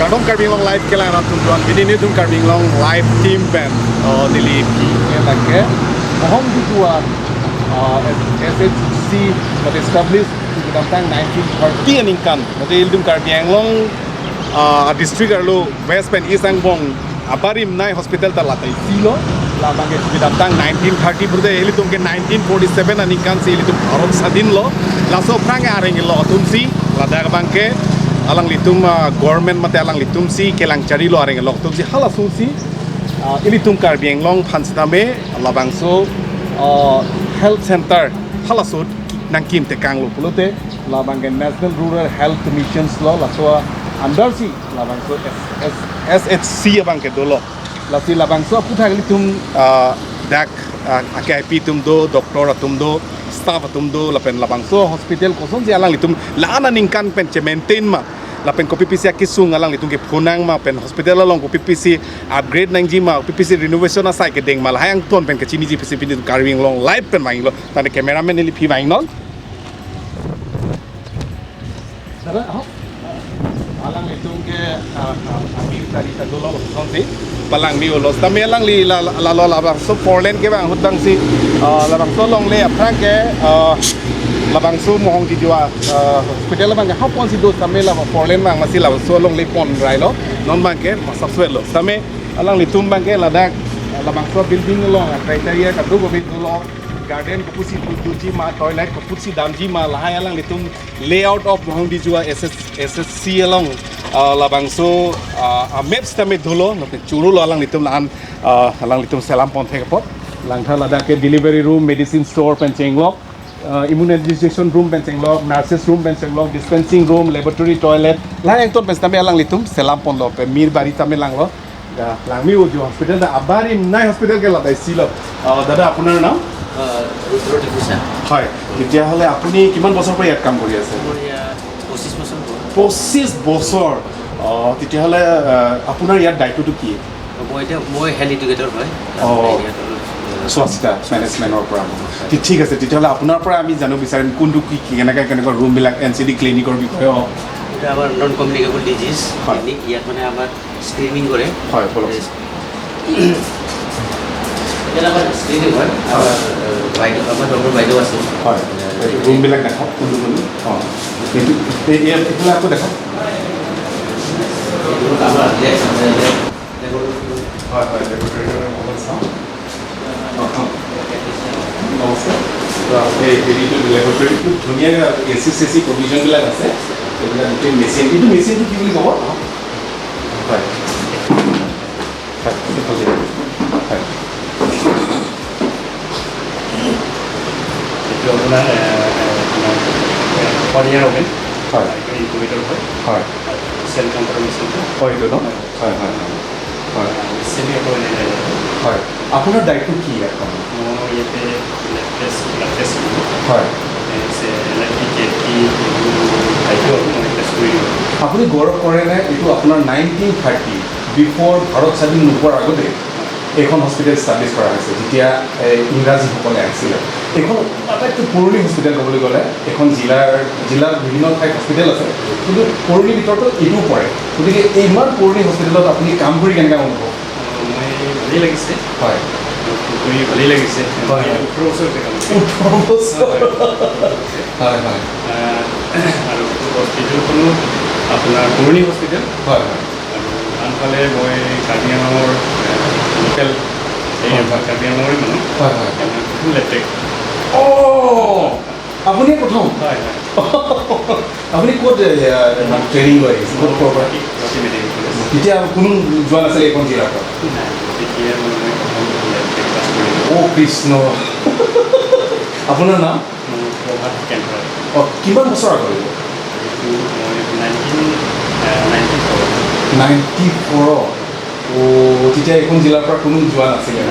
Kadong Karbi Anglong live kela ratun tuan bini ni tum Karbi Anglong live team band dili lagi Mohongdijua SHC was established in the time 1930 and inkan mate iltum Karbi Anglong district arlo West Pen East Angbong abarim nai hospital talatai silo labange bidantang 1930 burde elitum ke 1947 and inkan si elitum Bharat Sadin lo laso prange areng lo tumsi ladak bangke alang litum government mate alang litum si kelang cari lo areng lo tumsi hala sumsi ilitum Karbi Anglong phansdame labangso health center hala sut nangkim te kanglo pulote labange national rural health missions lo laso under si labangso SHC abangke dolo lasi labangso putha litum dak AKIP tum do doktor atum do staff atum do lapen labangso hospital koson si alang litum laana ningkan pen maintain ma lapen ko PPC akisung alang litum ke phunang ma pen hospital along ko PPC upgrade nang ji ma PPC renovation asai ke deng mal hayang ton pen ke chini ji PPC pin Karbi Anglong live pen maing lo tane cameraman ni phi maing non dara alang litum ke amir tari ta dolo koson si palang mi ulos tami alang li la lo labang so foreign ke bang hutang si labang so long le apran ke labang so Mohongdijua hospital labang ke hapon si dos tami labang foreign bang masih labang so long le pon rai lo non bang ke masuk lo tami alang li tum bang ke ladak labang so building lo criteria ka do bit lo garden kupusi tuji ma toilet kupusi damji ma lahai alang litum layout of Mohongdijua SHC along labangso maps tame dolo note churu lo alang litum lan alang litum selam pon thek pot langtha lada ke delivery room medicine store penchenglok immunization room penchenglok nurses room penchenglok dispensing room laboratory toilet la ek ton tame alang litum selam pon lo pe mir bari tame lang lo lang mi jo hospital da abari nai hospital ke ladai silo dada apunar naam হয় তেতিয়াহ'লে আপুনি কিমান বছৰ পৰা ইয়াত কাম কৰি আছে 25 বছৰ তেতিয়াহ'লে আপোনাৰ ইয়াত দায়িত্বটো কি মই হেল্থ এডুকেটৰ হয় স্বাস্থ্য মেনেজমেণ্টৰ পৰা ঠিক আছে তেতিয়াহ'লে আপোনাৰ পৰা আমি জানিব বিচাৰিম কোনটো কি কেনেকুৱা ৰুমবিলাক NCD ক্লিনিকৰ বিষয়ে এটা আমাৰ নন কমিউনিকেবল ডিজিজ ক্লিনিক ইয়াত মানে আমাৰ স্ক্ৰিনিং কৰে হয় এটা আমাৰ স্ক্ৰিনিং হয় আমাৰ ডক্টৰ বাইদেউ আছে হয় ৰুমবিলাক দেখাওক কোনটো এইফালে আকৌ দেখাওক হয় হয় নমস্কাৰ এই হেৰিটো লেবৰেটৰীটো ধুনীয়া AC প্ৰভিজনবিলাক আছে এইবিলাক গোটেই মেচিনটো কি বুলি ক'ব হয় আপোনাৰ পনীয়াৰ ওভেন হয় ইনকুবেটৰ হয় চেল কাউণ্টাৰ মেচিনটো হয় এইটো ন হয় হয় হয় চেমি অট'মেটেড হয় আপোনাৰ দায়িত্ব কি ইয়াত মই ইয়াতে ব্লাড টেষ্ট হয় আপুনি গৌৰৱ কৰেনে এইটো আপোনাৰ 1930 বিফৰ ভাৰত স্বাধীন নোপোৱাৰ আগতে এইখন হস্পিটেল ষ্টাব্লিছ কৰা হৈছে যেতিয়া ইংৰাজীসকলে আহিছিলে এইখন আটাইতকৈ পুৰণি হস্পিটেল ক'বলৈ গ'লে এখন জিলাৰ বিভিন্ন ঠাইত হস্পিটেল আছে কিন্তু পুৰণি ভিতৰতো এইটোও পৰে গতিকে এই ইমান পুৰণি হস্পিটেলত আপুনি কাম কৰি কেনেকৈ অনুভৱ মই ভালেই লাগিছে হয় ভালেই লাগিছে 18 বছৰ হয় হয় আৰু হস্পিটেলখনো আপোনাৰ পুৰণি হস্পিটেল হয় হয় আনফালে মই কাৰ্বি আংলঙৰ লোকেল কাৰ্বি আংলঙৰে মানুহ হয় হয় ফুল এটেক আপুনি প্ৰথম হয় হয় আপুনি ক'ত ট্ৰেইনিং লৈ আহিছে ক'ত ক'ৰ পৰা তেতিয়া কোনো যোৱা নাছিলে এইখন জিলাৰ পৰা তেতিয়া কৃষ্ণ আপোনাৰ নাম কিমান বছৰ আগত 94 তেতিয়া এইখন জিলাৰ পৰা কোনো যোৱা নাছিলে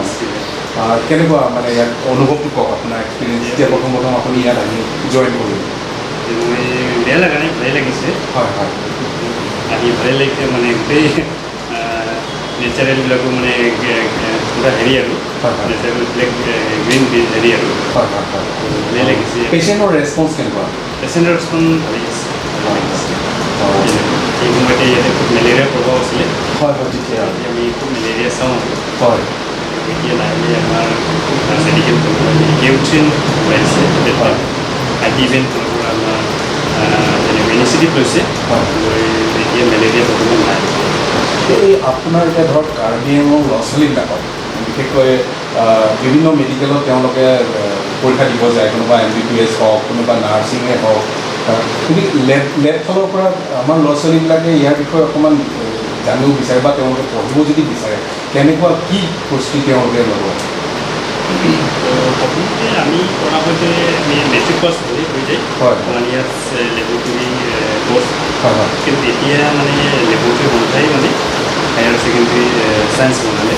কেনেকুৱা মানে ইয়াত অনুভৱটো কওক আপোনাৰ এক্সপিৰিয়েঞ্চ যেতিয়া প্ৰথম আপুনি ইয়াত আহি জইন কৰিলে বেয়া লগা নাই ভালেই লাগিছে হয় হয় আহি ভালেই লাগিছে মানে গোটেই নেচাৰেলবিলাকো মানে পুৰা হেৰি আৰু নেচাৰেলবিলাক গ্ৰীণ হেৰি আৰু ভালেই লাগিছে পেচেণ্টৰ ৰেছপন্স কেনেকুৱা পেচেণ্টৰ ৰেছপন্স ভালেই লাগিছে সেই সময়তে ইয়াতে খুব মেলেৰিয়াৰ প্ৰভাৱ আছিলে হয় হয় তেতিয়া আমি খুব মেলেৰিয়া চাওঁ হয় এতিয়া লাহে আমাৰ মেডিকেল কেউট্ৰিন ওলাইছে আই টি ইভেণ্ট আমাৰ ইনিচিয়েটিভ লৈছে এতিয়া মেলেৰিয়া বৰ্তমান নাই এই আপোনাৰ এতিয়া ধৰক কাৰ্বি আংলং ল'ৰা ছোৱালীবিলাকক বিশেষকৈ বিভিন্ন মেডিকেলত তেওঁলোকে পৰীক্ষা দিব যায় কোনোবা MBBS হওক কোনোবা নাৰ্ছিঙে হওক কিন্তু লেব ফালৰ পৰা আমাৰ ল'ৰা ছোৱালীবিলাকে ইয়াৰ বিষয়ে অকণমান জানিব বিচাৰে বা তেওঁলোকে পঢ়িব যদি বিচাৰে কেনেকুৱা কি প্ৰস্তুতি তেওঁলোকে ল'ব প্ৰথমতে আমি পঢ়াওঁতে আমি মেট্ৰিক পাছ হ'লেই হৈ যায় হয় 1 years লেবৰেটৰী কোৰ্চ হয় হয় কিন্তু এতিয়া মানে লেবৰেটৰী বনাই মানে হায়াৰ ছেকেণ্ডেৰী চায়েন্স বনালে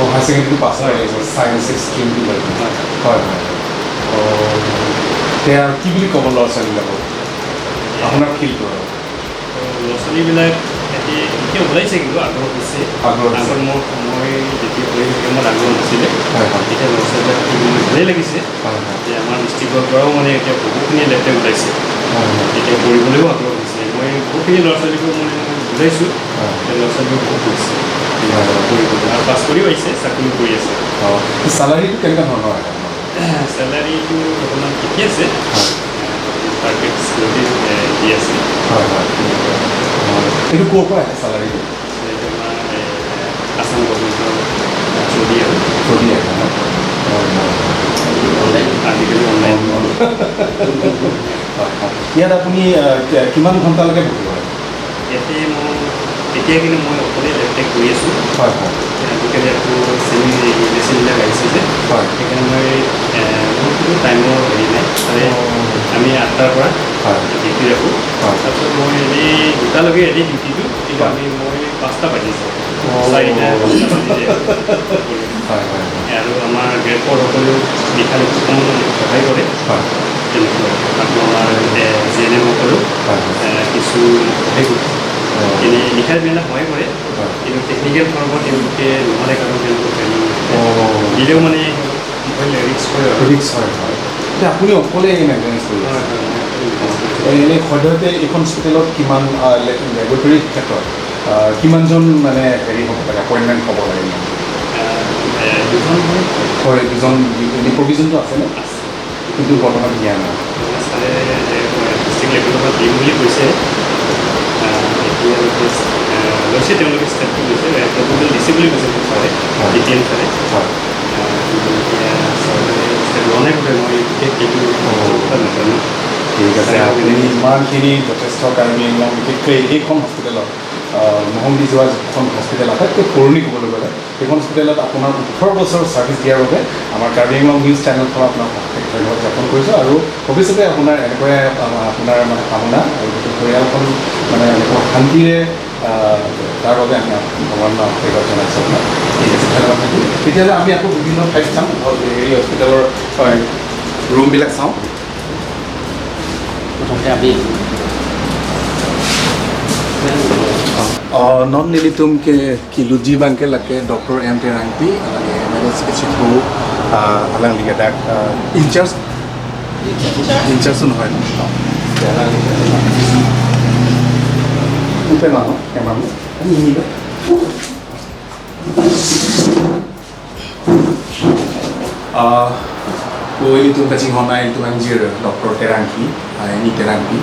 হায়াৰ ছেকেণ্ডেৰী পাছ হয় চায়েন্স ষ্ট্ৰীমটো লৈ হয় হয় এতিয়া কি বুলি ক'ব ল'ৰা ছোৱালীবিলাকক আপোনাৰ ফিল্ডটো ল'ৰা ছোৱালীবিলাক এতিয়া ওলাইছে কিন্তু আগ্ৰহ হৈছে আগত মই যেতিয়া পঢ়ি মই আগ্ৰহ নাছিলে এতিয়া ল'ৰা ছোৱালীবিলাক ভালেই লাগিছে যে আমাৰ ডিষ্ট্ৰিক্টৰ পৰাও মানে এতিয়া বহুখিনি লেপটপ ওলাইছে এতিয়া পঢ়িবলৈও আগ্ৰহ হৈছে মই বহুখিনি ল'ৰা ছোৱালীকো মানে বুজাইছোঁ ল'ৰা ছোৱালীও বহুত হৈছে পঢ়িবলৈ আৰু পাছ কৰিও আহিছে চাকৰি কৰি আছে চেলাৰীটো কেনেকুৱা ধৰণৰ চেলাৰীটো বৰ্তমান ঠিকে আছে পাৰফেক্ট চিকিউৰিটি দি আছে হয় হয় এইটো ক'ৰ পৰা আহে চেলাৰীটো আমাৰ আসাম গভৰ্ণমেণ্টৰ চলি আৰু আজিকালি অনলাইন ইয়াত আপুনি কিমান ঘণ্টালৈকে বহিব ইয়াতে মই এতিয়া কিন্তু মই অকলে লেপটেক কৰি আছোঁ হয় হয় আজিকালি আকৌ চেমি মেচিনবিলাক আহিছে যে হয় সেইকাৰণে মই মোৰ কোনো টাইমৰ হেৰি নাই তাৰে আমি 8টাৰ পৰা ডিউটি ৰাখোঁ তাৰপিছত মই এনেই 2টালৈকে এনে ডিউটিটো কিন্তু মই 5টা বাজিছোঁ 4টা 5টা বাজি যায় আৰু আমাৰ গ্ৰেডফৰসকলেও লিখা লিখি সহায় কৰে তেনেকুৱা আকৌ আমাৰ GNM সকলেও কিছু সহায় কৰে এনেই লিখাৰ বিলাক সহায় কৰে কিন্তু টেকনিকেল ফৰ্মত তেওঁলোকে নহ'লে কাৰণ তেওঁলোকক দিলেও মানে ৰিক্স কৰে এতিয়া আপুনি অকলে মেইনটেনেঞ্চ কৰি এনেই সদ্যহতে এইখন হস্পিটেলত কিমান লেবৰেটৰীৰ ক্ষেত্ৰত কিমানজন মানে হেৰি হ'ব লাগে এপইণ্টমেণ্ট হ'ব লাগে হয় দুজন প্ৰভিজনটো আছেনে কিন্তু বৰ্তমান দিয়া নাই ছাৰে ডিষ্ট্ৰিক্ট লেভেলৰ পৰা দিম বুলি কৈছে লৈছে তেওঁলোকে ষ্টেপটো লৈছে প্ৰপ'জেল দিছে বুলি কৈছে ছাৰে DTM ছাৰে লোৱা নাই বোলে মই নাজানো ঠিক আছে আপুনি ইমানখিনি যথেষ্ট কাৰ্বি আংলং বিশেষকৈ এইখন হস্পিটেলত মহংগীজোৱা যিখন হস্পিটেল আটাইতকৈ পুৰণি ক'বলৈ গ'লে সেইখন হস্পিটেলত আপোনাৰ 18 বছৰ ছাৰ্ভিচ দিয়াৰ বাবে আমাৰ কাৰ্বি আংলং নিউজ চেনেলখন আপোনাক ধন্যবাদ জ্ঞাপন কৰিছোঁ আৰু ভৱিষ্যতে আপোনাৰ এনেকৈ আপোনাৰ মানে কামনা আৰু গোটেই পৰিয়ালখন মানে এনেকুৱা শান্তিৰে তাৰ বাবে আমি ভগৱানৰ আশীৰ্বাদ জনাইছোঁ আপোনাক ঠিক আছে ধন্যবাদ থাকিল তেতিয়াহ'লে আমি আকৌ বিভিন্ন ঠাইত চাম হেৰি হস্পিটেলৰ ৰুমবিলাক চাওঁ non nilitum ke kiluji bangke lake Dr. M. Terangpi alage manage specific alang liga dak in charge sun hoy upe na camera ni ba ko itu kaching honai itu anjir Dr. Terangpi ni Terangpi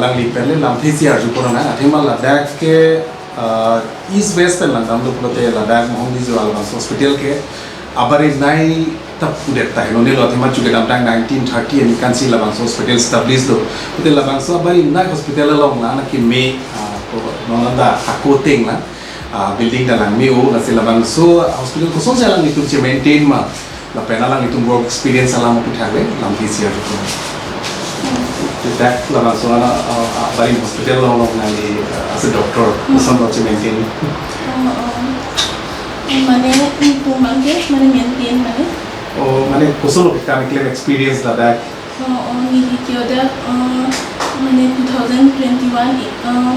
lang lipele lam thesi arju korona athema Ladakh ke east west pe landam lo pulote Ladakh Mohongdijua hospital ke abari nai tap udeta hinone lo athema chuke damtang 1930 and kansi labang hospital established lo ute labang so abari nai hospital lo na ki me ko nonanda akoteng la building dalang me o na labang so hospital ko so jalang itu maintain ma la pena lang itu work experience alam ko thave lam thesi arju korona that lama soalnya bari hospital lo nali as a doctor some lo maintain mane itu mangke mane maintain mane oh mane koso lo kita mikir experience la that ni kioda mane 2021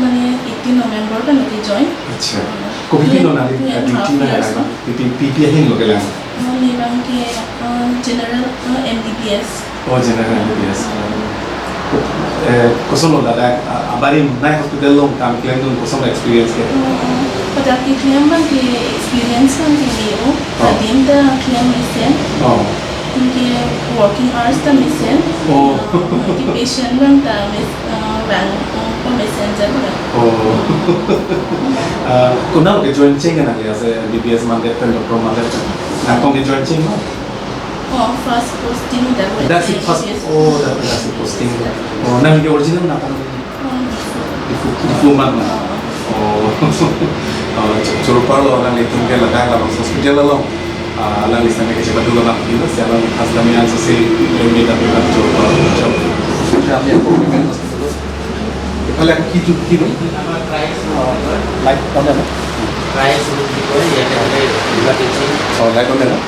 mane 18 November kan nanti join acha ko pipi lo nali duty na hai pipi hin lo kelang ni bangke general MBBS oh general MBBS Kosong lo dadak abarim nai hospital lo kam claim dun kosong experience ke. Pada claim man ke experience man ke niyo. Adim da claim isen. Oh. Ke working hours ta isen. Oh. Ke patient man ta bang ko messenger ba. Oh. Kunau ke join ching na ya se BBS man de pen doctor man de. Na kong ke join ching. Oh, first posting da. That's it first. Oh, that's it posting. Oh, na video original na kan. Ifu man. Oh. Churu parlo lang litung ke laga la hospital lo. Lang lista me ke cepat dulu nak kita sialan aslamnya asasi lebih tapi kan churu parlo. Siapa yang komen hospital? Kalau aku kitu like mana? Price itu ya ada emergency. Oh, like mana?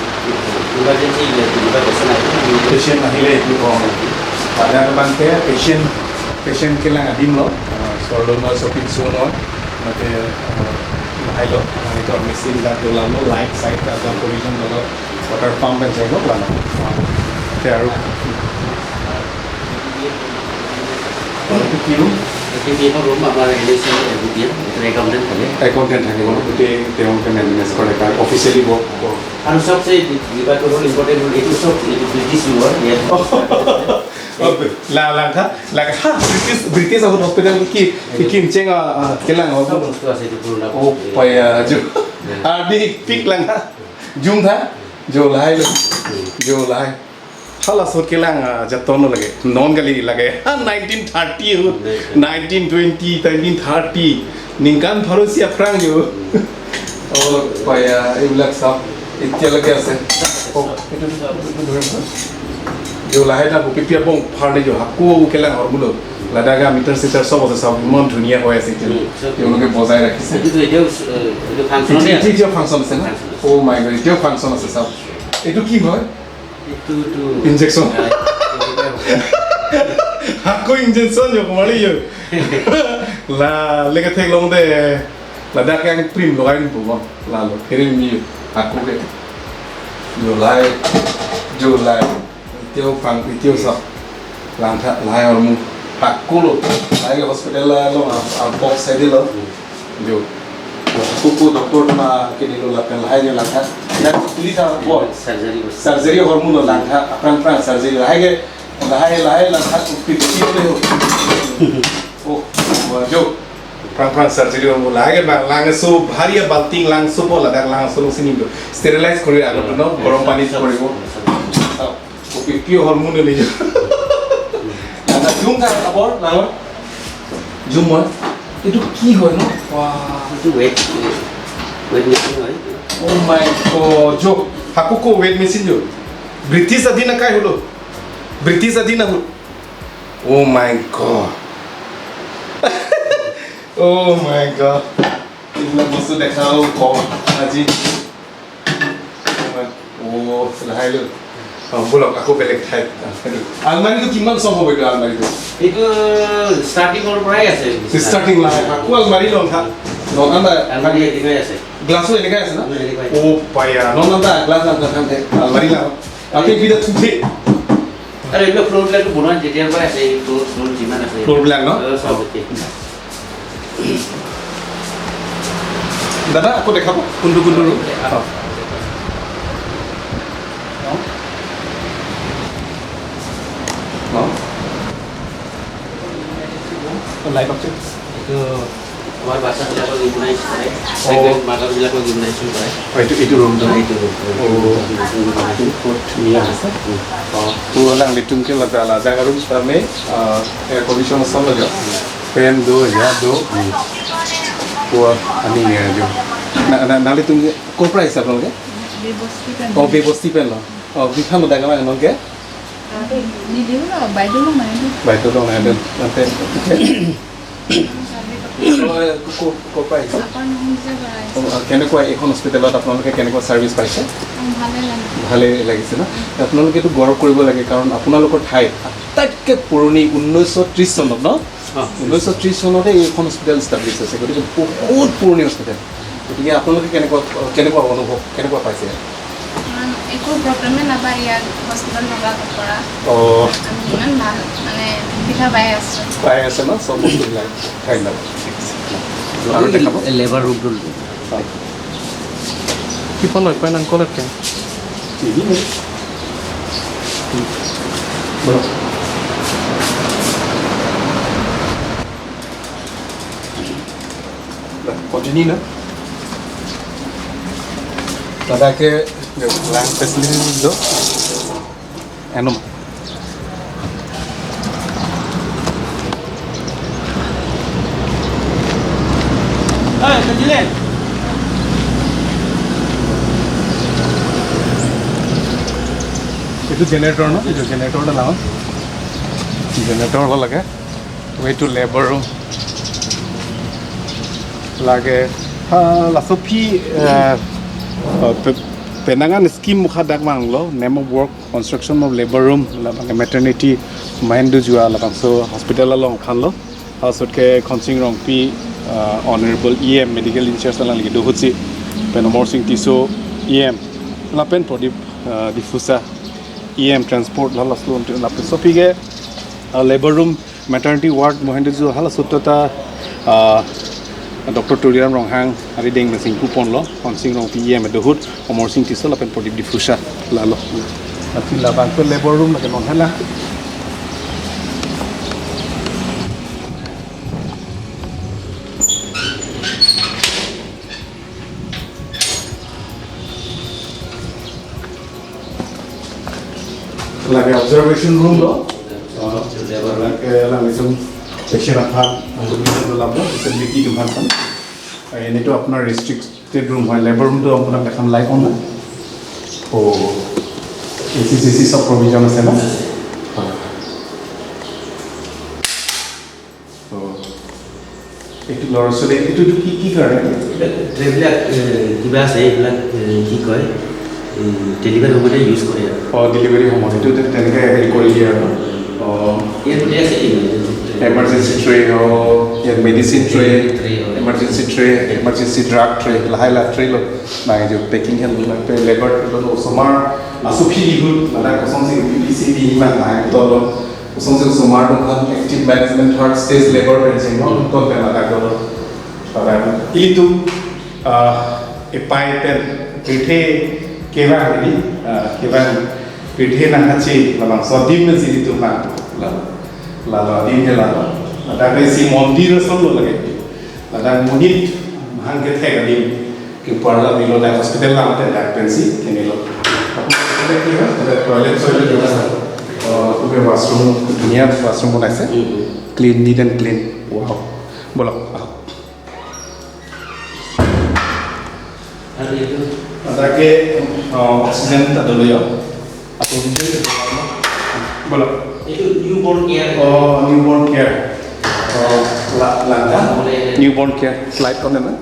Emergency ya tiba kesana itu. Patient mahile itu pada kebangke patient kelang adim lo. Solo no shopping sono. Mate mahilo itu mesin dah dolam lo light side dah provision lo water pump dan saya lo lama. Terus itu kilo. Jadi dia rumah apa relasi dia rekomendasi kali. Accountant है वो तो तेरे के management करे का officially वो anu सबसे juga tu role important role itu सब itu British luar ya. ला हा ब्रिटिश हॉस्पिटल की चेंगा केलांग हो Itu asal itu pun ओ पया जो आदि पिक लंगा जुम था जो लाई हाला सोट केलांग जतोनो लगे नॉन गली लगे 1930 हो 1920 1930 निकान भरोसिया फ्रांग जो ओ पया इबलक सब इत्या लगे আছে ओ जो लाई ना पिपिया बंग फाड़ने जो हाकू केलांग और बुलो लादागा मीटर सीटर सब আছে सब मन ধুনিয়া হৈ আছে তেওঁলোকে বজাই ৰাখিছে itu function ya. এটা ফাংশন আছে না ও মাই গড এটা ফাংশন আছে সব এটো কি হয় Itu injection aku injection yo kemari yo lah lega tek long de la dak yang prim lo kain bu la lo kirim mi aku ke jo lai tio pang tio sa lang tha lai or mu aku lo lai ke hospital la lo a box side lo jo kuku doktor na kini lo la kan lai jo la tha ya pilih ta bo surgery hormone lang tha apran surgery lai lang tha pipi le ho oh jo prang surgery hormone lang so bhariya balting lang so bola dak lang so sini do sterilize kori ago no gorom pani koribo o pipi hormone le jo na jung ka abor lang jung mo itu ki hoy no wah itu weight machine হয়. Oh my god, jo hakuko weight machine jo. British adina kai holo. British adina holo. Oh my god. Oh my god. Illa bostu dekhao ko aji. Oh, selahai lo. Bolok aku belek thai. Almari tu kiman som hobe to almari tu. Itu starting or price আছে. Starting lah. Aku almari long tha. No anda Almari ini আছে. glass ini kan sana? Oh payah, non nanda glass nanda kan deh, almari lah. Tapi kita tuh Ada itu floor plan itu bukan jadi apa ya? Floor gimana sih? floor plan no? Oke. Dada, aku deh kamu kundur dulu. No? Light up sih. Itu আমার বাসা বিলাকৰ ইমুনাইজ কৰে second মাগাৰ বিলাকৰ ইমুনাইজ কৰে itu room tu. itu Iyaasa. Tu orang litung ke la jaga room sampai air conditioner sama jo. Fan do ya do. Tua ani ya jo. Na litung ko price apa ke? Oh bebos tipen lo. Oh bisa mo daga mana ke? Ni dia lah, baik dulu mana? Baik tu dong ada nanti. Ko price. কেনেকুৱা এখন হস্পিটেলত আপোনালোকে কেনেকুৱা service পাইছে ভালে লাগিছে ন আপোনালোকে এইটো গৌৰৱ কৰিব লাগে কাৰণ আপোনালোকৰ ঠাইত আটাইতকৈ পুৰণি 1930 চনত ন 1930 চনতে এইখন হস্পিটেল ষ্টাব্লিছ হৈছে গতিকে বহুত পুৰণি হস্পিটেল গতিকে আপোনালোকে কেনেকুৱা অনুভৱ কেনেকুৱা পাইছে একো প্ৰব্লেমে নাপায় ইয়াত হস্পিটেল থকাৰ পৰা অঁ আমি ইমান ভাল মানে সুবিধা পাই আছোঁ পাই আছে ন চব বস্তুবিলাক ধন্যবাদ আৰু দেখাব লেবাৰ ৰুমটো কি পালো পাই আংকল একে Continue na. Tada ke land facility do. Ano? Hey, kejilen. Itu generator no? Itu generator dah lawan. Generator lah lagi. Way to labor room. Lagi. Lasopi penangan scheme mukhadak manglo. Name of work construction of labor room. Lagi maternity Mohongdijua so hospital along khanlo. House ke counseling rong pi honorable EM medical insurance lang lagi dohut si penomor sing tiso EM lapen prodip difusa EM transport hala slo lapen so pige labor room maternity ward Mohongdijua hala sutota Dr. Turiram Ronghang ari deng sing kupon lo counseling rong pi EM dohut homor sing tiso lapen prodip difusa lalo ati labang pe labor room lagi non hala lagi observation room lo, lagi macam section apa, itu dalam lo, facility tu macam, ini tu apna restricted room, labor room tu apna macam light on lah, oh, AC सब provision है ना, तो itu lor sudah itu ki करे, traveller কিবা আছে এইবিলাক কি কয় ডেলিভাৰী হ'বলৈ ইউজ কৰে delivery home itu tenke heavy kori dia, ইয়াত আছে emergency tray medicine tray, emergency tray, emergency drug tray, lah tray lo, nah itu packing hand lo, labor lo, somar asupi itu, ada kosong sih PCD mana itu lo, kosong sih somar tu kan active management third stage labor pension lo, itu kan ada lo, ada itu epai pen kita keban ini, keban kita nak haji, lalang sodim mesti itu kan, lalu dia lalu, ada besi mondir solo lagi, ada monit, hangget hek di, kepala bilo dah hospital lah, ada pensi, kini lo, ada kira, ada toilet juga, tu washroom, dunia washroom pun ada, clean, neat and clean, wow, bolak. Ada ke oksigen tak dulu ya? Atau boleh? itu newborn care Newborn care. Langkah newborn care slide on mana?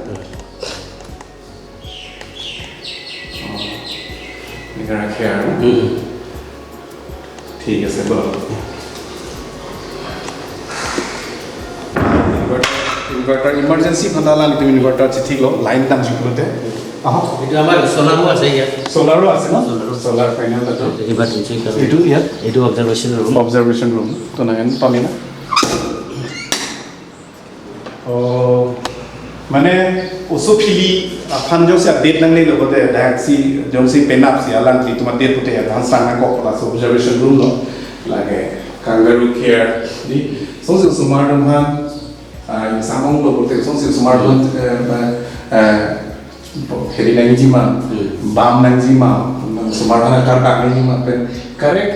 Negara care. ठीक है sir बोलो. Inverter emergency भंडाला नहीं तो inverter ठीक लो line काम जुकलो ते. itu আমাৰ সোলাৰো আছে ইয়াত Solar আছে না? Solar panel itu. Emergency Itu ya. এইটো observation room tu nangan pamina. Oh, mana usup pilih panjang sih update nang ni logo deh, dah si jom si penap si alam si tu mati putih ya, dah sangat kok lah observation room lo, lagi kangaroo care, di, so sumar room han, samong lo putih, so sumar room heri nang jima, bam nang jima, sumar room karpet nang jima, correct.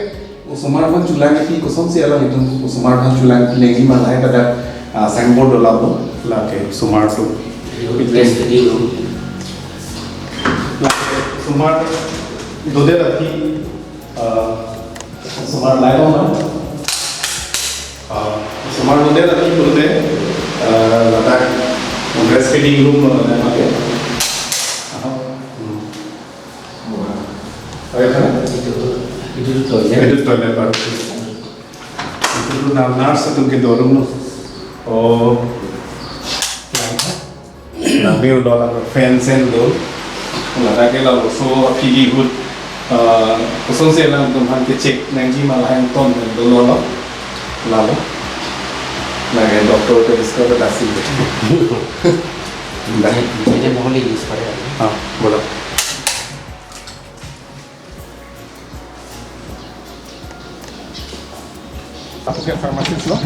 Usumar kan chulai ni kosong si alam itu usumar kan chulai lagi mana itu ada signboard dalam tu lagi usumar tu usumar dua lagi usumar lain mana usumar dua lagi dua letak breastfeeding room ada apa itu toilet itu toilet baru itu nurse itu ke dorong lo oh nabi udah lah fans and lo lada ke lah so pigi good Kusong sih lah untuk hantar cek nangji malah yang ton dulu lo, lalu, lagi dokter tu discover dasi. Jadi mohon lagi supaya. Boleh. Apa ke farmasis lo?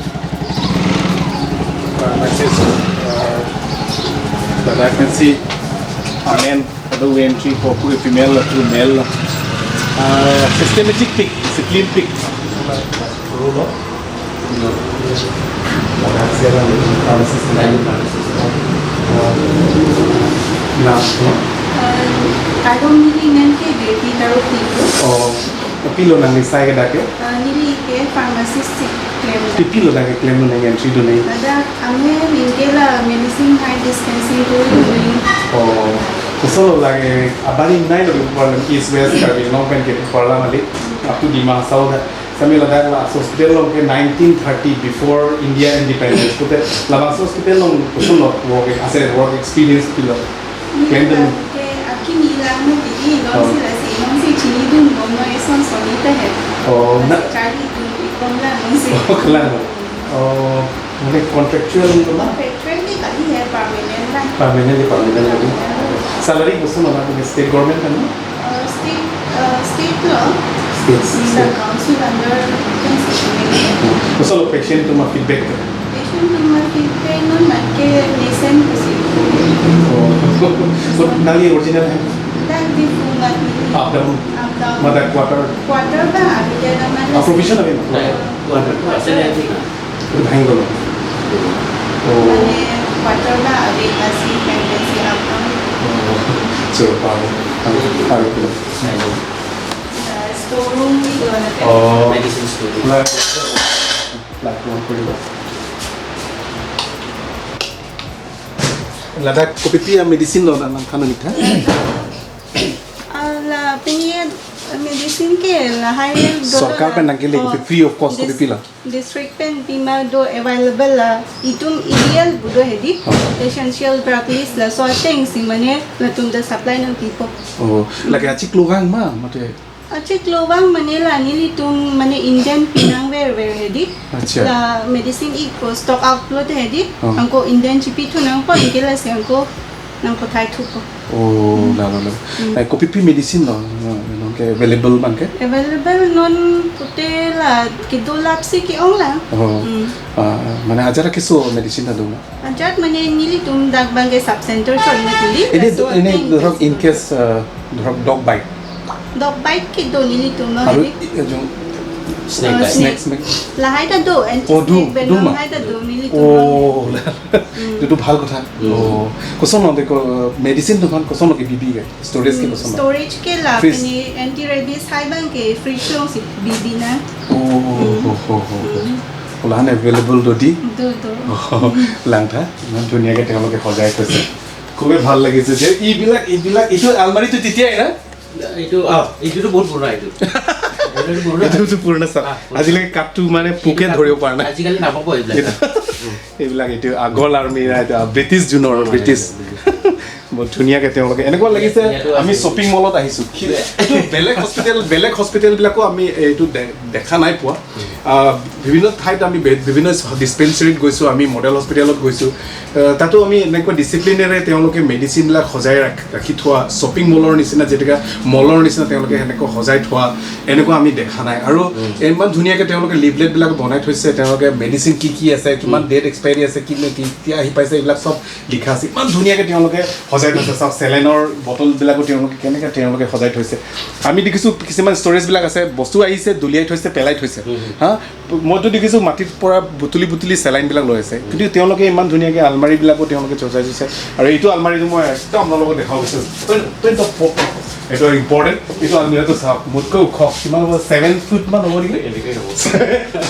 Farmasis, that I can see, men, the entry for female to male. Systematic pick, discipline pick. Rulo. Farmasis lain. Nah. Kadang nili nanti baby taruh tipu. Oh, tapi lo nang nisai ke dak? Nili ke pharmacist claim. Tapi lo dak claim lo nang entry do nahi. Ada kami mingkela medicine high dispensing tu ni. Oh, kusol lagi abang ini naik lagi problem East West Karbi Anglong pen ke problem ali. Up to Dima South. Kami ladang lah hospital lo ke 1930 before India independence. Kita ladang hospital lo kusol lo work experience pilo. Claim tu. Kini lah mungkin ini nonsi cini tu nono eson solita है. Oh, nak. Cari tu ikon lah nonsi. Oh, kelang. Oh, mungkin contractual tu lah. Contractual ni tadi है permanent lah. Permanent lagi. Salary kusol mana tu state government kan? State law. State council under constitution. Kusol patient tu mah feedback tu. Patient tu mah feedback non macam lesen kusi. Oh, so nali original है? Dan di fungat ni. Up down. Mother quarter. Quarter bah ada dalam mana? Provision apa ni? Quarter tu asalnya ni. Itu hang dulu. Oh, Mana quarter bah ada kasih tendensi apa? so how itu? Storeroom ni dua nanti. Oh, Medicine store. like one for you. Ladak kopi pia medicine lo nang kana nita. Ala penyet medicine ke lah higher Sarkar pen nang kele kopi free of cost kopi pila. District pen bima do available lah. Itum ideal budo hedi. Essential drug list lah. So things si mana lah tunda supply ng tipo. Oh, lagi acik luang mah mate. Acik lowang Manila nili tum mane Indian pinang ver hedi. अच्छा. La medicine iko stock outload hedi. Oh. Angko Indian chipi tu nang po ingkila si angko nang ko thai tu po. Oh, lah. Like kopi pi medicine lo, nang ke available man ke? Available non pute la kido lapsi ki ong la. Oh, mana ajar ke so medicine ado na. Ajat mane nili tum dag bangge sub center chon na tuli. Ini dorang in case dorang dog bite. Dog bite ki do nili tum no Haru hedi. yung Snake bite. snakes. La hai ta do and Oh, do venom ma? hai ta do nili tum. Oh, itu ভাল কথা. Oh, koson no deko medicine dukan koson no ke bibi ke storage ke koson. Storage ke la Freeze. pani anti rabies hai bang ke free show si bibi na. Oh. Ulan available dodi. Do. Langta, ইমান ধুনীয়াকে তেওঁলোকে সজাই থৈছে খুবেই ভাল লাগিছে যে এইবিলাক এইটো আলমাৰিটো তেতিয়াই না এইটো বহুত পুৰণা এইটো। এইটো পুৰণা চাপ আজিলৈকে কাপটো মানে পোকে ধৰিব পৰা নাই আজিকালি নাপাব এইবিলাক। এইবিলাক এইটো আগৰ আৰ্মিৰা এইটো ব্ৰিটিছ জুনৰ ব্ৰিটিছ বহুত ধুনীয়াকে তেওঁলোকে এনেকুৱা লাগিছে আমি শ্বপিং মলত আহিছোঁ এইটো বেলেগ হস্পিটেলবিলাকো আমি এইটো দেখা নাই পোৱা বিভিন্ন ঠাইত আমি বিভিন্ন ডিছপেঞ্চাৰীত গৈছোঁ আমি মডেল হস্পিটেলত গৈছোঁ তাতো আমি এনেকুৱা ডিচিপ্লিনেৰে তেওঁলোকে মেডিচিনবিলাক সজাই ৰাখি থোৱা শ্বপিং মলৰ নিচিনা যেনেকৈ মলৰ নিচিনা তেওঁলোকে সেনেকৈ সজাই থোৱা এনেকুৱা আমি দেখা নাই আৰু ইমান ধুনীয়াকৈ তেওঁলোকে লিভলেটবিলাক বনাই থৈছে তেওঁলোকে মেডিচিন কি আছে কিমান ডেট এক্সপায়াৰী আছে কেতিয়া আহি পাইছে এইবিলাক চব লিখা আছে ইমান ধুনীয়াকৈ তেওঁলোকে সজাই থৈছে চব চেলেনৰ বটলবিলাকো কেনেকৈ তেওঁলোকে সজাই থৈছে আমি দেখিছোঁ কিছুমান ষ্ট'ৰেজবিলাক আছে বস্তু আহিছে দলিয়াই থৈছে পেলাই থৈছে হা মইতো দেখিছোঁ মাটিৰ পৰা বুটলি চেলাইনবিলাক লৈ আছে কিন্তু তেওঁলোকে ইমান ধুনীয়াকৈ আলমাৰীবিলাকো তেওঁলোকে সজাই থৈছে আৰু এইটো আলমাৰীটো মই একদম আপোনাৰ লগত দেখাব বিচাৰিছোঁ এইটো ইম্পৰ্টেণ্ট এইটো আলমাৰীটো চাওক মোতকৈ ওখ কিমান হ'ব 7 ফুট মান হ'ব নেকি এনেকৈ হ'ব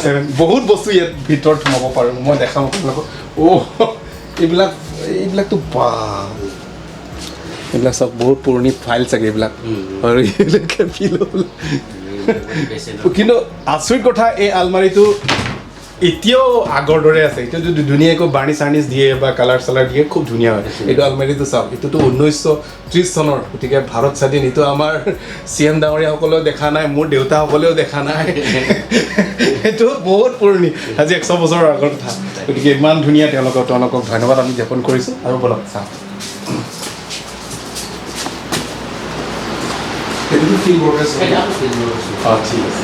7 বহুত বস্তু ইয়াত ভিতৰত সোমাব পাৰোঁ মই দেখাম আপোনালোকক এইবিলাকতো বা এইবিলাক চব বহুত পুৰণি ফাইল চাগে এইবিলাক আৰু এইবিলাকে ফিল কিন্তু আচৰিত কথা এই আলমাৰীটো এতিয়াও আগৰ দৰে আছে এতিয়া যদি ধুনীয়াকৈ বাৰ্ণি চাৰ্নিছ দিয়ে বা কালাৰ চালাৰ দিয়ে খুব ধুনীয়া হয় এইটো আলমাৰীটো চাওক এইটোতো 1930 চনৰ গতিকে ভাৰত স্বাধীন এইটো আমাৰ CM ডাঙৰীয়াসকলেও দেখা নাই মোৰ দেউতাসকলেও দেখা নাই এইটো বহুত পুৰণি আজি 100 বছৰৰ আগৰ কথা গতিকে ইমান ধুনীয়া তেওঁলোকক ধন্যবাদ আমি জ্ঞাপন কৰিছোঁ আৰু বলক চাওক এইটো ফিল্ড ৱৰ্কাৰ্ছ ঠিক আছে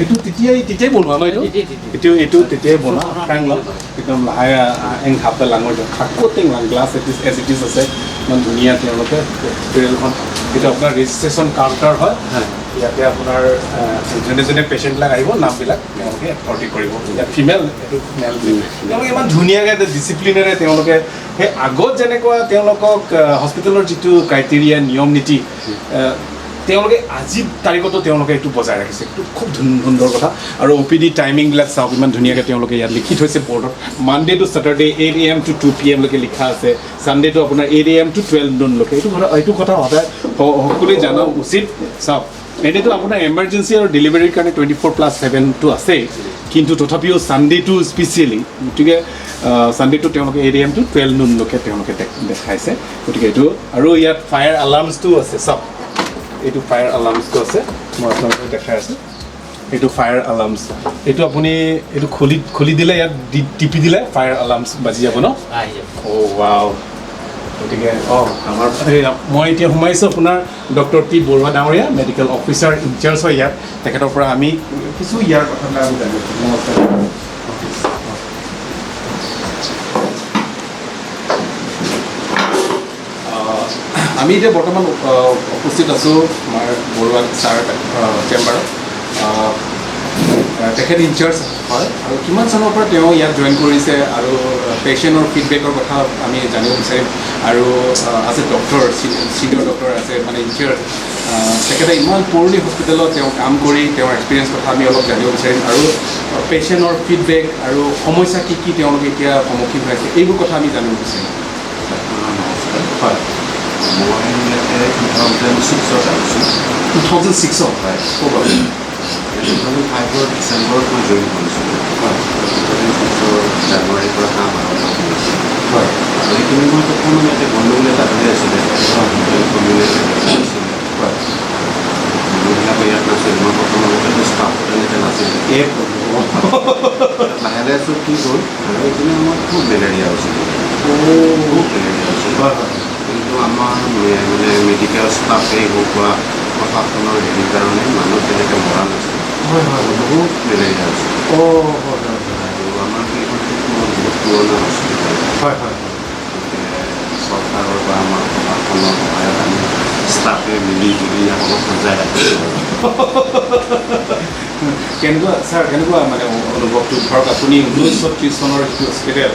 এইটো তেতিয়াই বনোৱা ন এইটো তেতিয়াই বনোৱা একদম লাহে এং খাপে লাঙৰ খাকো টেং লাং গ্লাছ এজ ইট ইজ আছে ইমান ধুনীয়া তেওঁলোকে ট্ৰেইলখন এইটো আপোনাৰ ৰেজিষ্ট্ৰেশ্যন কাউণ্টাৰ হয় ইয়াতে আপোনাৰ যোনে পেচেণ্টবিলাক আহিব নামবিলাক তেওঁলোকে ভৰ্তি কৰিব ইয়াত ফিমেল এইটো মেল তেওঁলোকে ইমান ধুনীয়াকৈ ডিচিপ্লিনেৰে তেওঁলোকে সেই আগত যেনেকুৱা তেওঁলোকক হস্পিটেলৰ যিটো ক্ৰাইটেৰিয়া নিয়ম নীতি তেওঁলোকে আজি তাৰিখতো তেওঁলোকে এইটো বজাই ৰাখিছে এইটো খুব সুন্দৰ কথা আৰু OPD টাইমিংবিলাক চাওক ইমান ধুনীয়াকৈ তেওঁলোকে ইয়াত লিখি থৈছে বৰ্ডত Monday to Saturday 8 AM to 2 PM লৈকে লিখা আছে ছানডেটো আপোনাৰ 8 AM to 12 noon লৈকে এইটো কথা সদায় সকলোৱে জনা উচিত চাওক এনেইতো আপোনাৰ এমাৰ্জেঞ্চি আৰু ডেলিভাৰীৰ কাৰণে 24/7টো আছেই কিন্তু তথাপিও ছানডেটো স্পেচিয়েলি গতিকে ছানডেটো তেওঁলোকে 8 AM to 12 noon লৈকে তেওঁলোকে দেখাইছে গতিকে এইটো আৰু ইয়াত ফায়াৰ এলাৰ্মছটো আছে চাওক এইটো ফায়াৰ এলাৰ্মছটো আছে মই আপোনালোকক দেখাই আছোঁ এইটো ফায়াৰ এলাৰ্মছ এইটো আপুনি এইটো খুলি দিলে ইয়াত টিপি দিলে ফায়াৰ এলাৰ্মছ বাজি যাব ন ৱাও গতিকে আমাৰ মই এতিয়া সোমাইছোঁ আপোনাৰ ডক্টৰ T বৰুৱা ডাঙৰীয়া মেডিকেল অফিচাৰ ইনচাৰ্জ হয় ইয়াত তেখেতৰ পৰা আমি কিছু ইয়াৰ কথাবিলাক আমি জানিছোঁ নমস্কাৰ আমি এতিয়া বৰ্তমান উপস্থিত আছোঁ আমাৰ বৰুৱা ছাৰ চেম্বাৰত তেখেত ইনচাৰ্জ হয় আৰু কিমান চনৰ পৰা তেওঁ ইয়াত জইন কৰিছে আৰু পেচেণ্টৰ ফিডবেকৰ কথা আমি জানিব বিচাৰিম আৰু আছে ডক্টৰ চিনিয়ৰ ডক্টৰ আছে মানে ইনচাৰ্জ তেখেতে ইমান পুৰণি হস্পিটেলত তেওঁ কাম কৰি তেওঁৰ এক্সপিৰিয়েঞ্চ কথা আমি অলপ জানিব বিচাৰিম আৰু পেচেণ্টৰ ফিডবেক আৰু সমস্যা কি কি তেওঁলোকে এতিয়া সন্মুখীন হৈ আছে এইবোৰ কথা আমি জানিব বিচাৰিম হয় মই ইয়াতে 2006ত আহিছোঁ 2006ত হয় ক'ব 2005ৰ ডিচেম্বৰত মই জইন কৰিছিলোঁ 2006ৰ জানুৱাৰীৰ পৰা কাম আৰম্ভ কৰিছিলোঁ হয় আৰু এইখিনি মই প্ৰথমে ইয়াতে গণ্ডগোল এটা হৈ আছিলে কমিউনিটি আছিলে মানুহবিলাকে ইয়াত নাছিল মই প্ৰথমতে ষ্টাফ তেনেকৈ নাছিল লাহে লাহে চব কি হ'ল আৰু এইখিনি সময়ত খুব মেলেৰিয়া হৈছিলে খুব মেলেৰিয়া হৈছিল কিন্তু আমাৰ মানে মেডিকেল ষ্টাফেই হওক বা প্ৰশাসনৰ হেৰিৰ কাৰণে মানুহ তেনেকৈ মৰা নাছিল বহুত মেলেৰিয়া হৈছিল আৰু আমাৰ সেইখন বহুত পুৰণা হস্পিটেল চৰকাৰৰ বা আমাৰ প্ৰশাসনৰ সহায়ত আমি ষ্টাফে মিলি জুলি অলপ সজাই ৰাখিছোঁ কেনেকুৱা মানে অনুভৱটো ধৰক আপুনি 1930 চনৰ যিটো হস্পিটেল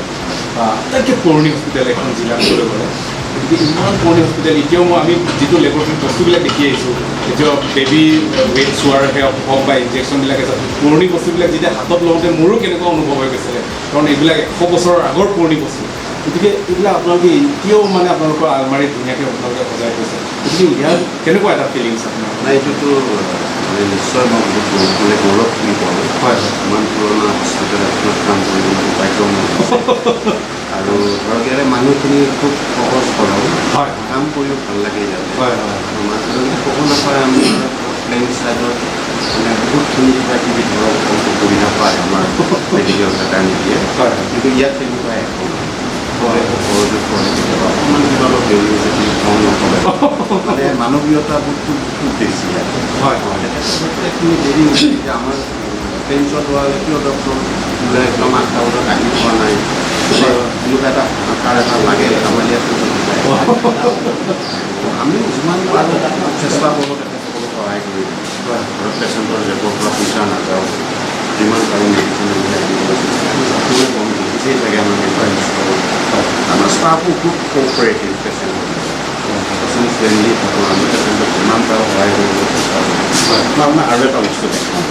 আটাইতকৈ পুৰণি হস্পিটেল এখন জিলাত ক'বলৈ গ'লে গতিকে ইমান পুৰণি হস্পিটেল এতিয়াও আমি যিটো লেবৰেটৰী বস্তুবিলাক দেখি আহিছোঁ এতিয়া বেবী ৱেট চোৱাৰ হওক বা ইনজেকশ্যনবিলাক আছে পুৰণি বস্তুবিলাক যেতিয়া হাতত লওঁতে মোৰো কেনেকুৱা অনুভৱ হৈ গৈছিলে কাৰণ এইবিলাক 100 বছৰৰ আগৰ পুৰণি বস্তু গতিকে এইবিলাক আপোনালোকে এতিয়াও মানে আপোনালোকৰ আলমাৰীত ধুনীয়াকৈ আপোনালোকে সজাই থৈছে গতিকে ইয়াৰ কেনেকুৱা এটা ফিলিংছ আপোনাৰ নাই এইটোতো মানে নিশ্চয় মই বহুত মানে গৌৰৱ ফিল কৰোঁ হয় ইমান পুৰণা হস্পিটেল এখনত কাম কৰিবলৈ উপায়টো আৰু ধৰক ইয়াৰে মানুহখিনি খুব সহজ সৰল হয় কাম কৰিও ভাল লাগে ইয়াতে হয় মানুহখিনি ক'ব নাপায় আমাৰ প্লেইন ছাইডত মানে বহুতখিনি কিবা কিবি ধৰক সুবিধা পায় আমাৰ মেডিকেল ফেটাৰ্নিটিয়ে হয় কিন্তু ইয়াত তেনেকুৱা একো সহযোগ কৰে কেতিয়াবা অকণমান কিবা অলপ দেৰি হৈছে কিন্তু কম নকৰে মানে মানৱীয়তা বোধটো খুব বেছি ইয়াত হয় এইখিনি দেৰি হৈছে এতিয়া আমাৰ টেনশ্যন লোৱা কিয় ডক্টৰ বোলে একদম 8টা বজাত আহি পোৱা নাই এনেকুৱা এটা আকাৰ এটা লাগে আমাৰ ইয়াতো আমি যিমান পাৰোঁ চেষ্টা কৰোঁ তেখেতসকলক সহায় কৰি ঘৰত পেচেণ্টৰ ৰেপৰ পৰা পইচা নাযাওঁ যিমান পাৰোঁ মেডিচিন উলিয়াই দিবলৈ সকলোৱে কম দেখিছেই চাগে আমাৰ আমাৰ ষ্টাফো খুব কোঅপাৰেটিভ পেচেণ্ট ফ্ৰেণ্ডলি থাকোঁ আমি পেচেণ্টক যিমান পাৰোঁ সহায় কৰিবলৈ চেষ্টা কৰোঁ মই আপোনাৰ আৰু এটা বস্তু দেখাওঁ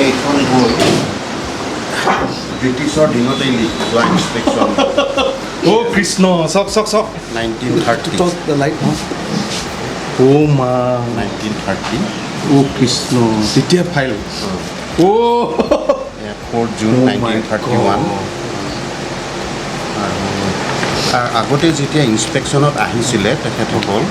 এইখন গৈ ব্ৰিটিছৰ দিনতেই যোৱা ইনস্পেকশ্যন অ' কৃষ্ণ চাওক 1930 লাইট অ' মা 1930 অ' কৃষ্ণ তেতিয়া ফাইল অ' 4 জুন 1931 আৰু তাৰ আগতে যেতিয়া ইনস্পেকশ্যনত আহিছিলে তেখেতসকল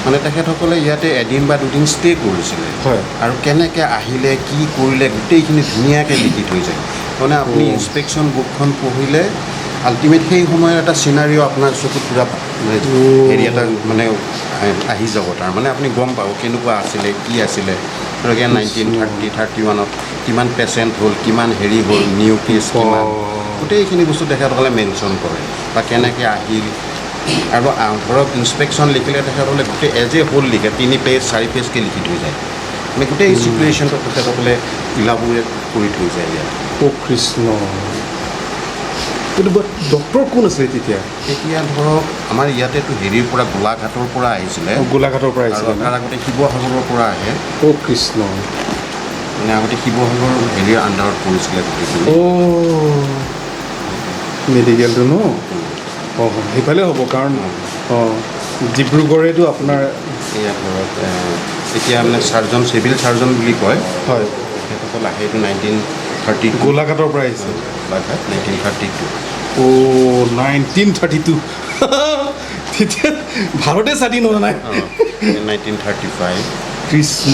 মানে তেখেতসকলে ইয়াতে এদিন বা দুদিন ষ্টে কৰিছিলে হয় আৰু কেনেকৈ আহিলে কি কৰিলে গোটেইখিনি ধুনীয়াকৈ লিখি থৈ যায় মানে আপুনি ইনস্পেকশ্যন বুকখন পঢ়িলে আল্টিমেট সেই সময়ৰ এটা চিনাৰিও আপোনাৰ চকুত পূৰা হেৰি এটা মানে আহি যাব তাৰমানে আপুনি গম পাব কেনেকুৱা আছিলে কি আছিলে গতিকে 1931ত কিমান পেচেণ্ট হ'ল কিমান হেৰি হ'ল নিউ কেছ কিমান গোটেইখিনি বস্তু তেখেতসকলে মেনশ্যন কৰে বা কেনেকৈ আহিল আৰু ধৰক ইনস্পেকশ্যন লিখিলে তেখেতসকলে গোটেই এজ এ হোল লিখে 3 পেজ 4 পেজকৈ লিখি থৈ যায় মানে গোটেই চিটুৱেশ্যনটো তেখেতসকলে ইলাবোৰেট কৰি থৈ যায় ইয়াত অ' কৃষ্ণ কিন্তু ডক্টৰ কোন আছিলে তেতিয়া এতিয়া ধৰক আমাৰ ইয়াতেতো হেৰিৰ পৰা গোলাঘাটৰ পৰা আহিছিলে গোলাঘাটৰ পৰা আৰু তাৰ আগতে শিৱসাগৰৰ পৰা আহে অ' কৃষ্ণ মানে আগতে শিৱসাগৰ হেৰিৰ আণ্ডাৰত পৰিছিলে গোটেইখিনি অ' মেডিকেলটো ন অঁ সেইফালে হ'ব কাৰণ অঁ ডিব্ৰুগড়েতো আপোনাৰ এয়া ধৰক এতিয়া মানে চাৰ্জন চিভিল চাৰ্জন বুলি কয় হয় তেখেতসকল আহে এইটো 1932 গোলাঘাটৰ পৰা আহিছে গোলাঘাট 1932 অ' 1932 তেতিয়া ভাৰতে স্বাধীন হোৱা নাই 1935 কৃষ্ণ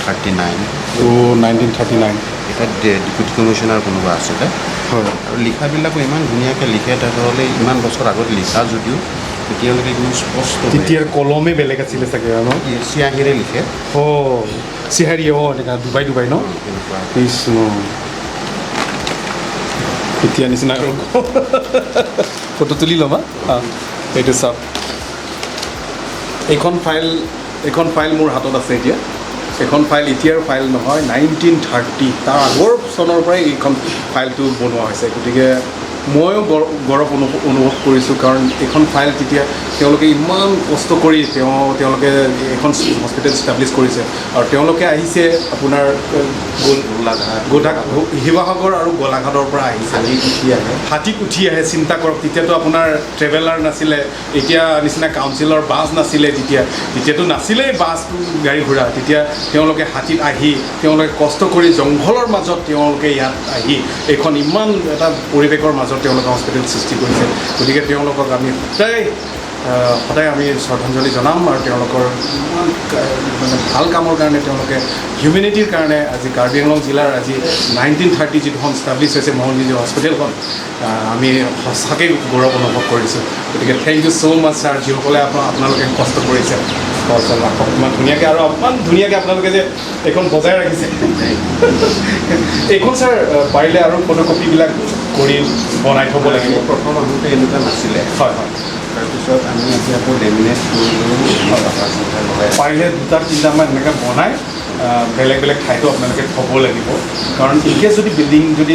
39 অ' 1939 এটা ডেপুটি কমিশ্যনাৰ কোনোবা আছিলে হয় আৰু লিখাবিলাকো ইমান ধুনীয়াকৈ লিখে তেখেতসকলে ইমান বছৰ আগত লিখা যদিও তেতিয়ালৈকে একদম স্পষ্ট তেতিয়াৰ কলমে বেলেগ আছিলে চাগে ন চিয়াহীৰে লিখে অ' চিহাৰী এনেকুৱা ডুবাই ন তেনেকুৱা কৃষ্ণ এতিয়া নিচিনা ফটো তুলি ল'ম এইটো চাওক এইখন ফাইল মোৰ হাতত আছে এতিয়া এখন ফাইল এতিয়াৰ ফাইল নহয় 1930 তাৰ আগৰ চনৰ পৰাই এইখন ফাইলটো বনোৱা হৈছে গতিকে ময়ো গৌৰৱ অনুভৱ কৰিছোঁ কাৰণ এইখন ফাইল তেতিয়া তেওঁলোকে ইমান কষ্ট কৰি তেওঁলোকে এখন হস্পিটেল ষ্টাব্লিছ কৰিছে আৰু তেওঁলোকে আহিছে আপোনাৰ শিৱসাগৰ আৰু গোলাঘাটৰ পৰা আহিছে হাতীত উঠি আহে চিন্তা কৰক তেতিয়াতো আপোনাৰ ট্ৰেভেলাৰ নাছিলে এতিয়া নিচিনা কাউন্সিলৰ বাছ নাছিলে তেতিয়াতো নাছিলেই বাছ গাড়ী ঘোঁৰা তেতিয়া তেওঁলোকে হাতীত আহি তেওঁলোকে কষ্ট কৰি জংঘলৰ মাজত তেওঁলোকে ইয়াত আহি এইখন ইমান এটা পৰিৱেশৰ মাজত তেওঁলোকে হস্পিটেল সৃষ্টি কৰিছে গতিকে তেওঁলোকক আমি সদায় আমি শ্ৰদ্ধাঞ্জলি জনাম আৰু তেওঁলোকৰ মানে ভাল কামৰ কাৰণে তেওঁলোকে হিউমেনিটিৰ কাৰণে আজি কাৰ্বি আংলং জিলাৰ আজি 1930 যিখন ষ্টাব্লিছ হৈছে মোহনজুজুৱা হস্পিটেলখন আমি সঁচাকৈ গৌৰৱ অনুভৱ কৰিছোঁ গতিকে thank you so' much sir যিসকলে আপোনালোকে কষ্ট কৰিছে ৰাখক ইমান ধুনীয়াকৈ আৰু অকণমান ধুনীয়াকৈ আপোনালোকে যে এইখন বজাই ৰাখিছে এইখন ছাৰ পাৰিলে আৰু ফটোকপিবিলাক কৰি বনাই থ'ব লাগিব প্ৰথম আহোঁতে এনেকুৱা নাছিলে হয় তাৰপিছত আমি এতিয়া আকৌ লেমিনেট কৰিলোঁ পাৰিলে 2-3টামান এনেকৈ বনাই বেলেগ ঠাইতো আপোনালোকে থ'ব লাগিব কাৰণ ইনকেছ যদি বিল্ডিং যদি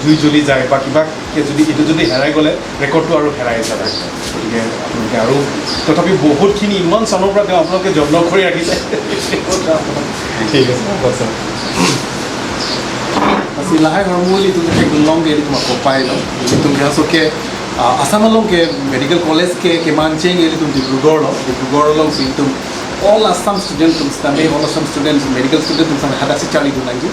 জুই জ্বলি যায় বা কিবাকৈ যদি এইটো যদি হেৰাই গ'লে ৰেকৰ্ডটো আৰু হেৰাই যায় গতিকে আপোনালোকে আৰু তথাপি বহুতখিনি ইমান চনৰ পৰা আপোনালোকে যত্ন কৰি ৰাখিছে ঠিক আছে Masih lahir hormoni itu long ke itu mak kopai lo. Itu biasa ke asam long ke medical college ke mancing itu di Brugor long sih itu all Assam students tum sampai all Assam students medical students tum sampai hadasi cari tu lagi.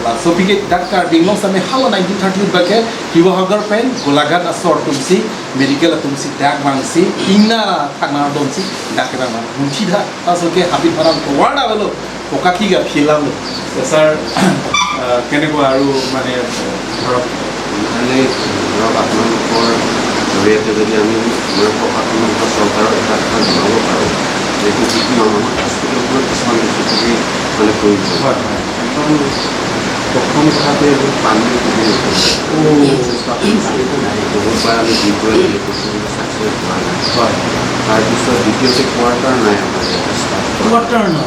Lah so pikir dakar bingung sampai hal 1930 bagai Hiwahagar pen Golagat asor tum si medical tum si dak bang si ina thakna dom si dakar mana. Mungkin dah asal ke habis orang keluar dah lo. Poka tiga film lo. Sir কেনেকুৱা আৰু মানে ধৰক ভালেই ধৰক আপোনালোকৰ জৰিয়তে যদি আমি আমাৰ প্ৰশাসনৰ বা চৰকাৰৰ এটা জনাব পাৰোঁ যিহেতু যিটো আমাৰ হস্পিটেলখনত কিছুমান বস্তুখিনি মানে প্ৰয়োজন হয় একদম প্ৰথম কথাতে এইবোৰ পানীৰ চেষ্টা বহুতবাৰ আমি দি কৰি ছাকচেছ হোৱা নাই তাৰপিছত দ্বিতীয়তে কোৱাৰ্টাৰ নাই আমাৰ Quarter no.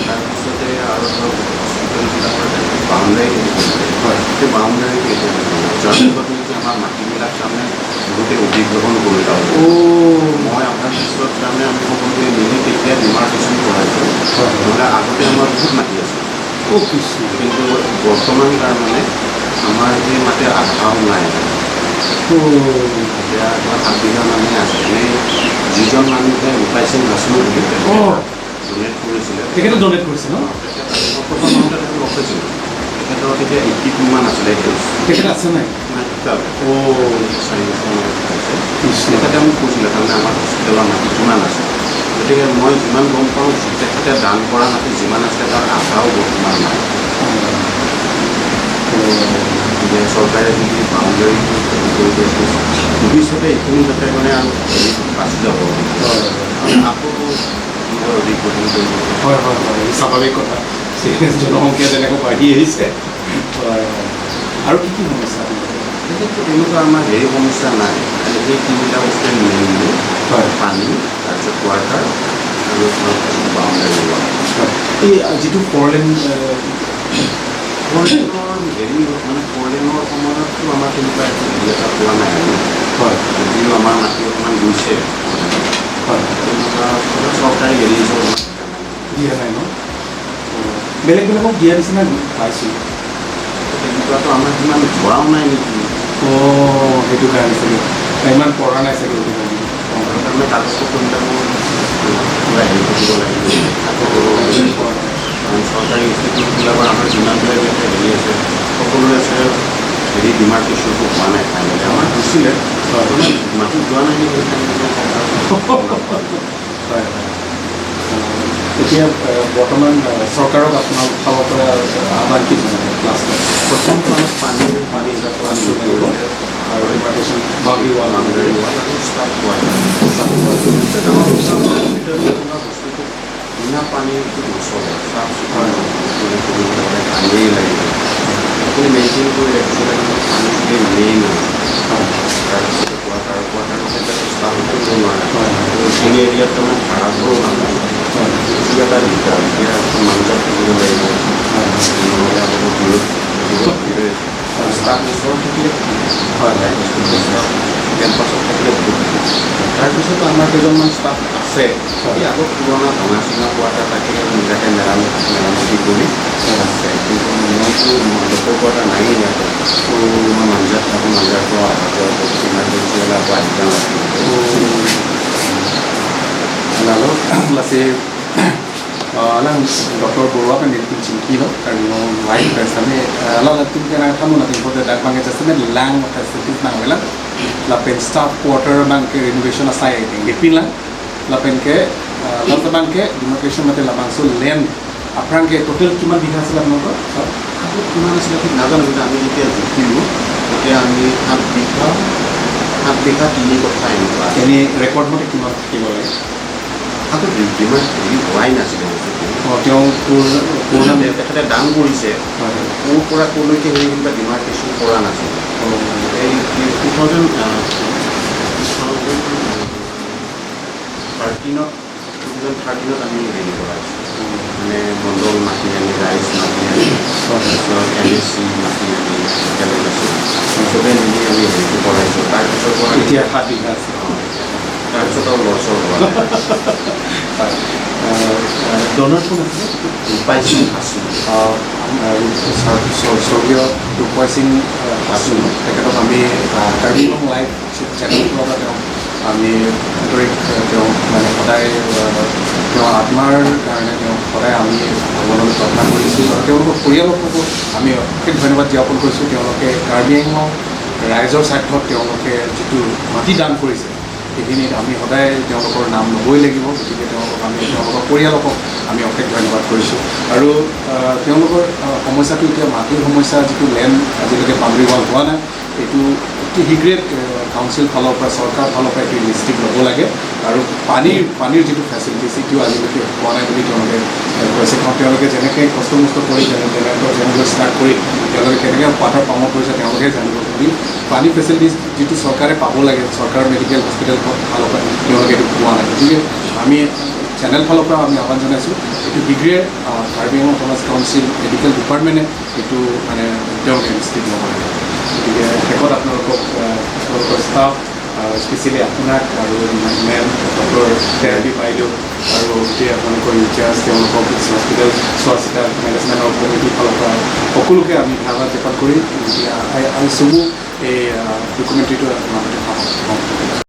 তাৰপিছতে আৰু ধৰক হস্পিটেলবিলাকৰ বাউণ্ডাৰী হয় সেই বাউণ্ডাৰী যাৰ ফলত নেকি আমাৰ মাটিবিলাক তাৰমানে বহুতে অধিগ্ৰহণ কৰি লওঁ মই অহাৰ পিছত তাৰমানে আমি সকলোৱে মিলি তেতিয়া ডিমাৰ্কেশ্যন কৰাইছোঁ নহ'লে আগতে আমাৰ বহুত মাটি আছে অ' কৃষ্ণ কিন্তু বৰ্তমান তাৰমানে আমাৰ সেই মাটি আধাও নাই এতিয়া তোমাৰ 7 বিঘা মানুহে আছে এনেই যিজন মানুহে উপাইছিল নাছিলোঁ বুলি ডনেট কৰিছিলে তেখেতে ডনেট কৰিছে ন প্ৰথম মাহতে তেখেত লগ পাইছিলোঁ তেখেতৰ তেতিয়া 82 মান আছিলে তেখেত আছে নাই তেখেতে মোক কৈছিলে তাৰমানে আমাৰ হস্পিটেলৰ মাটি কিমান আছে গতিকে মই যিমান গম পাওঁ তেখেতে দান কৰা মাটি যিমান আছিলে তাৰ আধাও বৰ্তমান নাই গতিকে চৰকাৰে যদি বাউণ্ডেৰীটো কৰি দিছে ভৱিষ্যতে এইখিনি যাতে মানে আৰু বাচি যাব আকৌ অধিক গঠন কৰিব হয় হয় হয় স্বাভাৱিক কথা জনসংখ্যা যেনেকৈ বাঢ়ি আহিছে হয় আৰু কি সমস্যা তেনেকুৱা আমাৰ হেৰি সমস্যা নাই খালি সেই তিনিটা বস্তুৱে মেইনলি হয় পানী তাৰপিছত ৱাটাৰ আৰু বাউণ্ডেৰী ৱাল এই যিটো ফ'ৰলেন ফ'ৰলেনৰ হেৰি মানে ফ'ৰলেনৰ সময়ততো আমাৰ তেনেকুৱা হেৰি এটা পোৱা নাই হয় যদিও আমাৰ মাটি অকণমান গৈছে হয় তেনেকুৱা চৰকাৰী হেৰি দিয়া নাই ন বেলেগ বেলেগক দিয়া নিচিনা পাইছোঁ তেনেকুৱাতো আমাৰ সিমান ধৰাও নাই নেকি সেইটো কাৰণে চাগে ইমান পঢ়া নাই চাগে সেইটো কাৰণে তাৰমানে কাগজ পত্ৰবিলাকো পূৰা হেৰি কৰিব লাগিব কাৰণ চৰকাৰী ইনষ্টিটিউটবিলাকৰ আমাৰ যিমানবিলাক ইয়াতে হেৰি আছে সকলোৰে আছে হেৰি ডিমাৰ্কেশ্যনটো হোৱা নাই ফাইনেলি আমাৰ হৈছিলে মাটি যোৱা নাই নেকি হয় এতিয়া বৰ্তমান চৰকাৰক আপোনাৰ ফালৰ পৰা আমাৰ কি ক্লাছ প্ৰথমটো আমাৰ পানী আৰু ডিমাৰ্কেশ্যন বাউণ্ডেৰী ৱাল আৰু ষ্টাফ বস্তুটো বিনা পানীটো নচলে চাফ চিকুণ কৰিবলৈ পানীয়েই লাগিব আপুনি মেইনটেইন কৰি ৰাখিব লাগিব পানীটোৱেই মেইন তাৰপিছত ৱাটাৰৰ ক্ষেত্ৰত ষ্টাফ কৰিব নোৱাৰে এইখিনি এৰিয়াত তাৰমানে ভাড়াবোৰো নালাগে এইটো এটা দিগদাৰ এতিয়া মানুহজাত থাকিব লাগিব নহ'লে আকৌ দূৰত থাকিব ষ্টাফ ওচৰত থাকিলে হয় কেম্পাছত থাকিলে বহুত তাৰপিছতো আমাৰ কেইজনমান ষ্টাফ আছে এই আগত পুৰণা ভঙা চিঙা পোৱাটা তাকে নিজাকে মেৰামতি কৰি আছে কিন্তু মইতো লোকৰ পৰা নাই ইয়াতে মই মাঞ্জাত থাকোঁ মাঞ্জাৰ পৰা অহা যোৱা কৰোঁ ইমাৰ্জেঞ্চি হ'লে আকৌ আহিব lalu masih lang dokter Borwa kan itu cingki lo kan mau white dress kami lalu nanti kan kamu nanti pada dak bangga just kan lang facilities nang wala la pen staff quarter bang ke renovation asai itu dipin lah la pen ke lalu bang ke demarcation mate la bang so land apran ke total kiman bighা আছিল আপোনালোকৰ আকৌ কিমান আছিলে ঠিক নাজানো কিন্তু আমি যেতিয়া জুখিলোঁ তেতিয়া আমি 7 বিঘা 3 কথা এনেকুৱা এনে ৰেকৰ্ড মতে কিমান থাকিব লাগে আকৌ ডিমাণ্ড হেৰি হোৱাই নাছিলে তেওঁ পুৰণা তেখেতে দাম কৰিছে ক'ৰ পৰা ক'লৈকে হেৰি কিবা ডিমাৰ্কেশ্যন কৰা নাছিলে এই 2013ত আমি হেৰি কৰাইছোঁ মানে মণ্ডল মাটি আনি ৰাইজ মাটি আনি তাৰপিছত NSC মাটি আনি একেলগে চবেই মিলি আমি হেৰিটো কৰাইছোঁ তাৰপিছৰ পৰা এতিয়া 7 বিঘা আছে তাৰপিছত আৰু লৰচৰ হোৱা ডনাৰ কোন আছে ৰূপাই সিং আছোঁ স্বৰ্গীয় ৰূপাই সিং আছোঁ তেখেতক আমি কাৰ্বি আংলং লাইভ চেনেলটোৰ পৰা তেওঁ আমি আন্তৰিক তেওঁ মানে সদায় তেওঁ আত্মাৰ কাৰণে তেওঁ সদায় আমি ভগৱানলৈ প্ৰাৰ্থনা কৰিছোঁ আৰু তেওঁলোকৰ পৰিয়ালকো আমি অশেষ ধন্যবাদ জ্ঞাপন কৰিছোঁ তেওঁলোকে কাৰ্বি আংলং ৰাইজৰ স্বাৰ্থত তেওঁলোকে যিটো মাটি দান কৰিছে সেইখিনিত আমি সদায় তেওঁলোকৰ নাম ল'বই লাগিব গতিকে তেওঁলোকৰ পৰিয়ালকক আমি অশেষ ধন্যবাদ কৰিছোঁ আৰু তেওঁলোকৰ সমস্যাটো এতিয়া মাটিৰ সমস্যা যিটো লেণ্ড আজিলৈকে বাউণ্ডেৰী ৱাল হোৱা নাই এইটো অতি শীঘ্ৰে কাউন্সিল ফালৰ পৰা চৰকাৰ ফালৰ পৰা এইটো ইনিচিয়েটিভ ল'ব লাগে আৰু পানীৰ যিটো ফেচিলিটিছ এইটো আজিলৈকে হোৱা নাই বুলি তেওঁলোকে কৈছে কাৰণ তেওঁলোকে যেনেকৈ কষ্ট কৰি যেনেকৈ ষ্টাৰ্ট কৰি তেওঁলোকে কেনেকৈ ৱাটাৰ পাম্পত কৰিছে তেওঁলোকে জানিব বুলি পানী ফেচিলিটিছ যিটো চৰকাৰে পাব লাগে চৰকাৰৰ মেডিকেল হস্পিটেল ফালৰ পৰা তেওঁলোকে এইটো পোৱা নাই গতিকে আমি চেনেল ফালৰ পৰা আমি আহ্বান জনাইছোঁ এইটো শীঘ্ৰে কাৰ্বি আংলং সমাজ কাউন্সিল মেডিকেল ডিপাৰ্টমেণ্টে এইটো মানে তেওঁলোকে ইনিচিয়েটিভ ল'ব লাগে গতিকে শেষত আপোনালোকৰ ষ্টাফ স্পেচিয়েলি আপোনাক আৰু মেম ডক্টৰ থেৰাপি পাইলোঁ আৰু গোটেই আপোনালোকৰ ইনচাৰ্জ তেওঁলোকক হস্পিটেল চোৱা চিতা মেনেজমেণ্টৰ কমিটিৰ ফালৰ পৰা সকলোকে আমি ধন্যবাদ জ্ঞাপন কৰিম। আই চমু এই ডকুমেণ্টেৰীটো আপোনালোকে